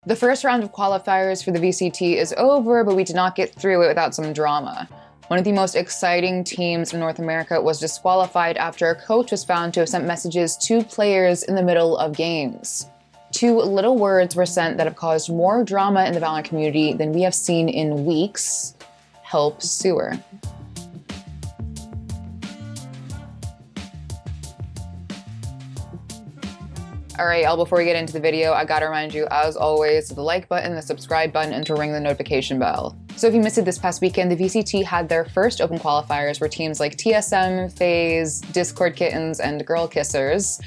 The first round of qualifiers for the VCT is over, but we did not get through it without some drama. One of the most exciting teams in North America was disqualified after a coach was found to have sent messages to players in the middle of games. 2 little words were sent that have caused more drama in the Valorant community than we have seen in weeks. Help sewer. All right, y'all, before we get into the video, I gotta remind you, as always, to the like button, the subscribe button, and to ring the notification bell. So if you missed it this past weekend, the VCT had their first open qualifiers where teams like TSM, Fahey, Discord Kittens, and Girl Kissers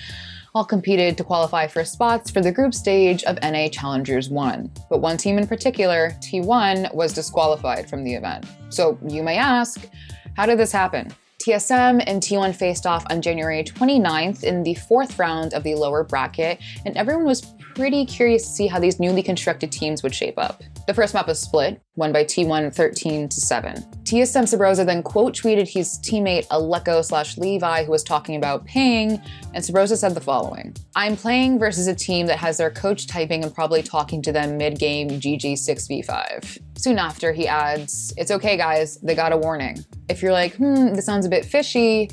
all competed to qualify for spots for the group stage of NA Challengers 1. But one team in particular, T1, was disqualified from the event. So you may ask, how did this happen? TSM and T1 faced off on January 29th in the 4th round of the lower bracket, and everyone was pretty curious to see how these newly constructed teams would shape up. The first map was split, won by T1 13-7. TSM Sabrosa then quote tweeted his teammate Aleko/Levi, who was talking about ping, and Sabrosa said the following: "I'm playing versus a team that has their coach typing and probably talking to them mid-game GG 6v5. Soon after, he adds, "It's okay guys, they got a warning." If you're like, this sounds a bit fishy,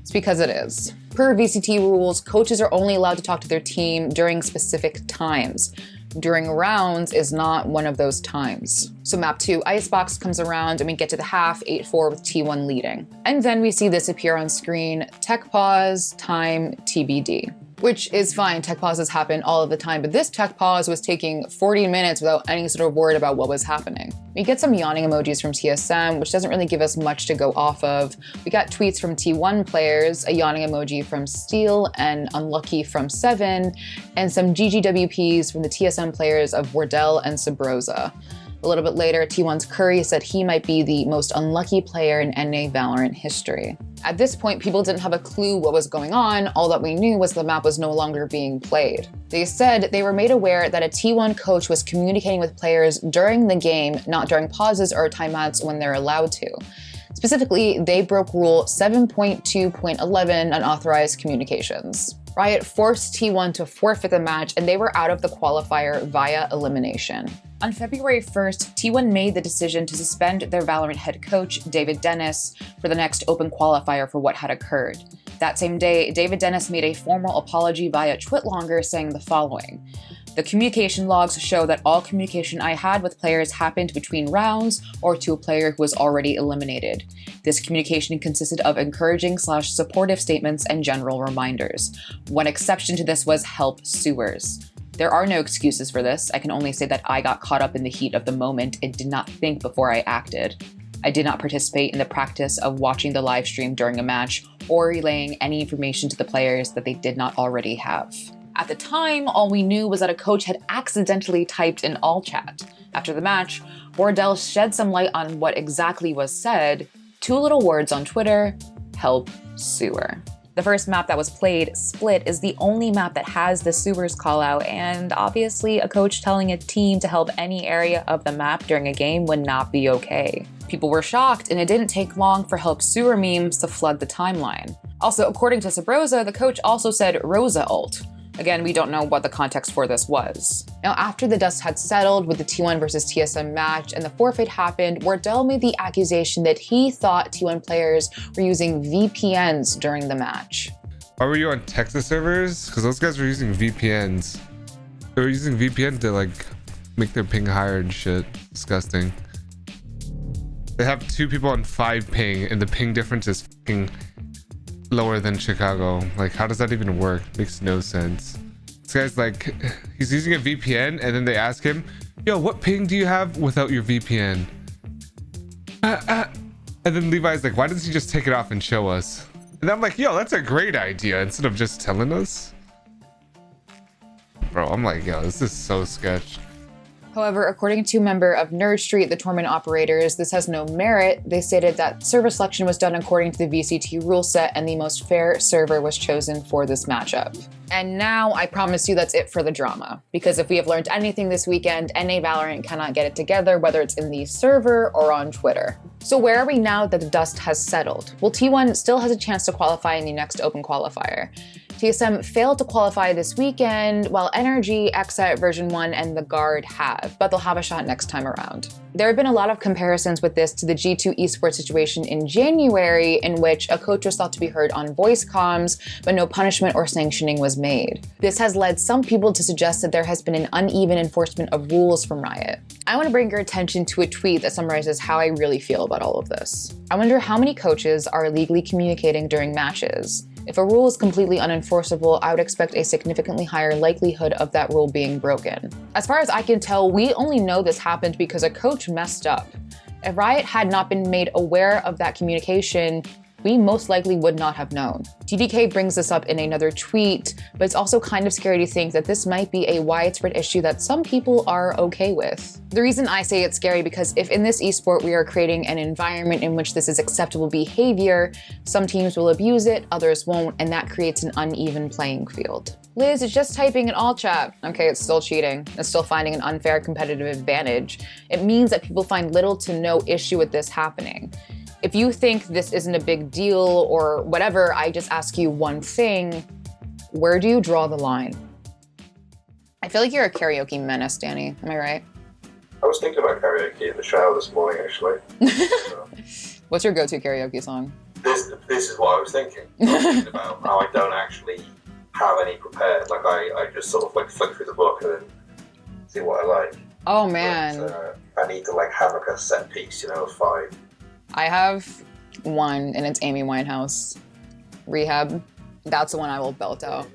it's because it is. Per VCT rules, coaches are only allowed to talk to their team during specific times. During rounds is not one of those times. So map 2, Icebox, comes around and we get to the half, 8-4 with T1 leading. And then we see this appear on screen: tech pause, time TBD. Which is fine, tech pauses happen all of the time, but this tech pause was taking 40 minutes without any sort of word about what was happening. We get some yawning emojis from TSM, which doesn't really give us much to go off of. We got tweets from T1 players, a yawning emoji from Steel and Unlucky from Seven, and some GGWPs from the TSM players of Wardell and Sabrosa. A little bit later, T1's Curry said he might be the most unlucky player in NA Valorant history. At this point, people didn't have a clue what was going on. All that we knew was the map was no longer being played. They said they were made aware that a T1 coach was communicating with players during the game, not during pauses or timeouts when they're allowed to. Specifically, they broke Rule 7.2.11, unauthorized communications. Riot forced T1 to forfeit the match, and they were out of the qualifier via elimination. On February 1st, T1 made the decision to suspend their Valorant head coach, David Dennis, for the next open qualifier for what had occurred. That same day, David Dennis made a formal apology via Twitlonger saying the following: "The communication logs show that all communication I had with players happened between rounds or to a player who was already eliminated. This communication consisted of encouraging/supportive statements and general reminders. One exception to this was help sewers. There are no excuses for this. I can only say that I got caught up in the heat of the moment and did not think before I acted. I did not participate in the practice of watching the live stream during a match or relaying any information to the players that they did not already have." At the time, all we knew was that a coach had accidentally typed in all chat. After the match, Wardell shed some light on what exactly was said. 2 little words on Twitter: help sewer. The first map that was played, Split, is the only map that has the sewers callout, and obviously a coach telling a team to help any area of the map during a game would not be okay. People were shocked, and it didn't take long for help sewer memes to flood the timeline. Also, according to Sabrosa, the coach also said Rosa ult. Again, we don't know what the context for this was. Now, after the dust had settled with the T1 versus TSM match and the forfeit happened, Wardell made the accusation that he thought T1 players were using VPNs during the match. Why were you on Texas servers? Because those guys were using VPNs. They were using VPN to like make their ping higher and shit. Disgusting. They have 2 people on 5 ping and the ping difference is fucking lower than Chicago. Like, how does that even work? Makes no sense. This guy's like, he's using a VPN and then they ask him, "Yo, what ping do you have without your VPN?" And then Levi's like, "Why doesn't he just take it off and show us?" And I'm like, yo, that's a great idea instead of just telling us. Bro, I'm like, yo, this is so sketch. However, according to a member of Nerd Street, the tournament operators, this has no merit. They stated that server selection was done according to the VCT rule set and the most fair server was chosen for this matchup. And now I promise you that's it for the drama. Because if we have learned anything this weekend, NA Valorant cannot get it together, whether it's in the server or on Twitter. So where are we now that the dust has settled? Well, T1 still has a chance to qualify in the next open qualifier. TSM failed to qualify this weekend, while Energy, Exit, Version 1, and the Guard have, but they'll have a shot next time around. There have been a lot of comparisons with this to the G2 esports situation in January, in which a coach was thought to be heard on voice comms, but no punishment or sanctioning was made. This has led some people to suggest that there has been an uneven enforcement of rules from Riot. I want to bring your attention to a tweet that summarizes how I really feel about all of this. I wonder how many coaches are illegally communicating during matches. If a rule is completely unenforceable, I would expect a significantly higher likelihood of that rule being broken. As far as I can tell, we only know this happened because a coach messed up. If Riot had not been made aware of that communication, we most likely would not have known. TDK brings this up in another tweet, but it's also kind of scary to think that this might be a widespread issue that some people are okay with. The reason I say it's scary because if in this esport we are creating an environment in which this is acceptable behavior, some teams will abuse it, others won't, and that creates an uneven playing field. Liz is just typing in all chat. Okay, it's still cheating. It's still finding an unfair competitive advantage. It means that people find little to no issue with this happening. If you think this isn't a big deal or whatever, I just ask you one thing. Where do you draw the line? I feel like you're a karaoke menace, Danny. Am I right? I was thinking about karaoke in the shower this morning, actually. What's your go-to karaoke song? This is what I was thinking. I was thinking about how I don't actually have any prepared. Like, I just sort of like flick through the book and then see what I like. Oh, man. But, I need to like have like a set piece, of 5. I have one, and it's Amy Winehouse, Rehab. That's the one I will belt out.